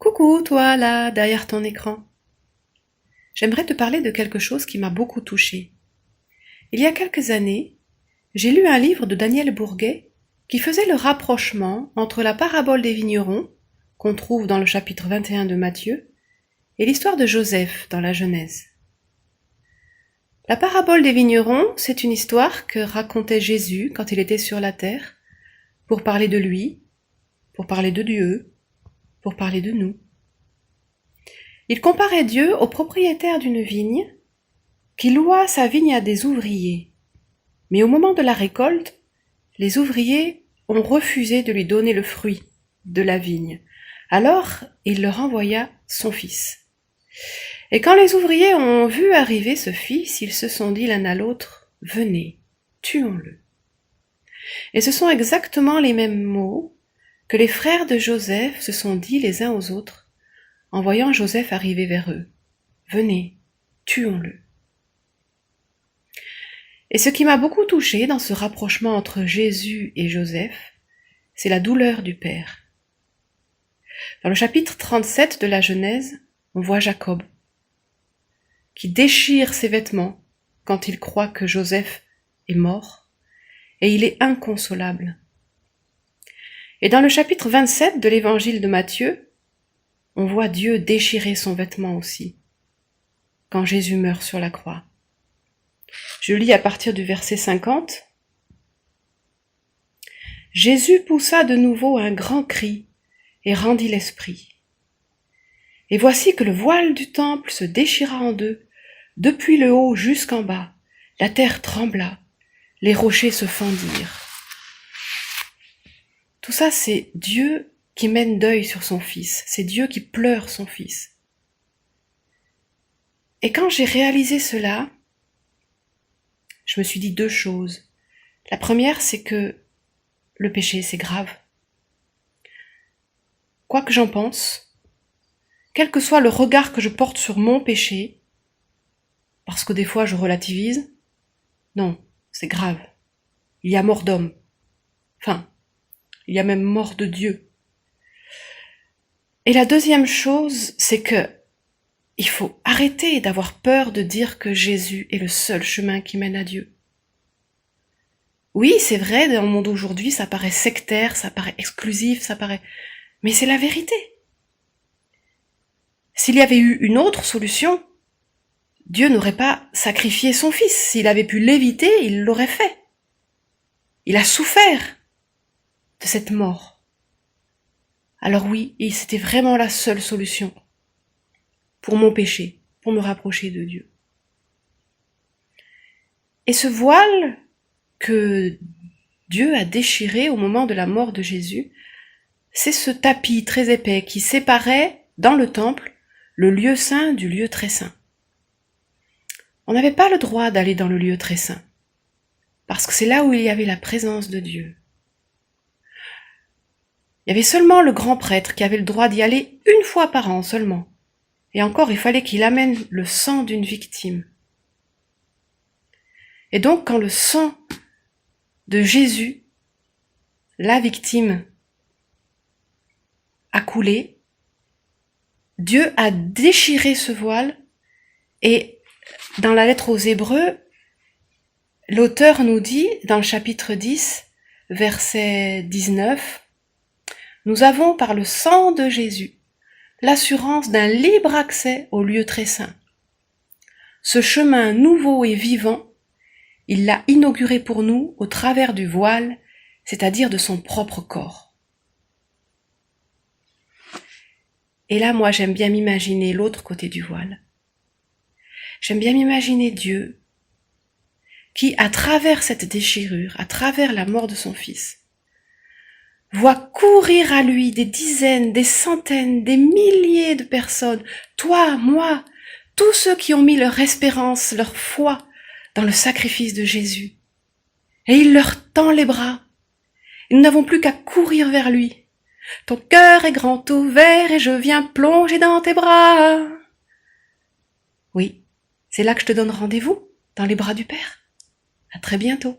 Coucou, toi, là, derrière ton écran. J'aimerais te parler de quelque chose qui m'a beaucoup touchée. Il y a quelques années, j'ai lu un livre de Daniel Bourguet qui faisait le rapprochement entre la parabole des vignerons, qu'on trouve dans le chapitre 21 de Matthieu, et l'histoire de Joseph dans la Genèse. La parabole des vignerons, c'est une histoire que racontait Jésus quand il était sur la terre, pour parler de lui, pour parler de Dieu, pour parler de nous. Il comparait Dieu au propriétaire d'une vigne qui loua sa vigne à des ouvriers. Mais au moment de la récolte, les ouvriers ont refusé de lui donner le fruit de la vigne. Alors il leur envoya son fils. Et quand les ouvriers ont vu arriver ce fils, ils se sont dit l'un à l'autre, « Venez, tuons-le ». Et ce sont exactement les mêmes mots que les frères de Joseph se sont dit les uns aux autres en voyant Joseph arriver vers eux. « Venez, tuons-le ». Et ce qui m'a beaucoup touchée dans ce rapprochement entre Jésus et Joseph, c'est la douleur du Père. Dans le chapitre 37 de la Genèse, on voit Jacob, qui déchire ses vêtements quand il croit que Joseph est mort, et il est inconsolable. Et dans le chapitre 27 de l'évangile de Matthieu, on voit Dieu déchirer son vêtement aussi, quand Jésus meurt sur la croix. Je lis à partir du verset 50. « Jésus poussa de nouveau un grand cri et rendit l'esprit. Et voici que le voile du temple se déchira en deux, depuis le haut jusqu'en bas. La terre trembla, les rochers se fendirent. » Tout ça, c'est Dieu qui mène deuil sur son fils. C'est Dieu qui pleure son fils. Et quand j'ai réalisé cela, je me suis dit deux choses. La première, c'est que le péché, c'est grave. Quoi que j'en pense, quel que soit le regard que je porte sur mon péché, parce que des fois je relativise, non, c'est grave. Il y a mort d'homme. Enfin, il y a même mort de Dieu. Et la deuxième chose, c'est que il faut arrêter d'avoir peur de dire que Jésus est le seul chemin qui mène à Dieu. Oui, c'est vrai, dans le monde d'aujourd'hui, ça paraît sectaire, ça paraît exclusif, mais c'est la vérité. S'il y avait eu une autre solution, Dieu n'aurait pas sacrifié son fils. S'il avait pu l'éviter, il l'aurait fait. Il a souffert de cette mort. Alors oui, c'était vraiment la seule solution pour mon péché, pour me rapprocher de Dieu. Et ce voile que Dieu a déchiré au moment de la mort de Jésus, c'est ce tapis très épais qui séparait dans le temple le lieu saint du lieu très saint. On n'avait pas le droit d'aller dans le lieu très saint, parce que c'est là où il y avait la présence de Dieu. Il y avait seulement le grand prêtre qui avait le droit d'y aller une fois par an seulement. Et encore, il fallait qu'il amène le sang d'une victime. Et donc, quand le sang de Jésus, la victime, a coulé, Dieu a déchiré ce voile et dans la lettre aux Hébreux, l'auteur nous dit, dans le chapitre 10, verset 19, « Nous avons par le sang de Jésus l'assurance d'un libre accès au lieu très saint. Ce chemin nouveau et vivant, il l'a inauguré pour nous au travers du voile, c'est-à-dire de son propre corps. » Et là, moi, j'aime bien m'imaginer l'autre côté du voile. J'aime bien m'imaginer Dieu qui, à travers cette déchirure, à travers la mort de son fils, voit courir à lui des dizaines, des centaines, des milliers de personnes, toi, moi, tous ceux qui ont mis leur espérance, leur foi dans le sacrifice de Jésus. Et il leur tend les bras. Et nous n'avons plus qu'à courir vers lui. Ton cœur est grand ouvert et je viens plonger dans tes bras. Oui, c'est là que je te donne rendez-vous, dans les bras du Père. À très bientôt.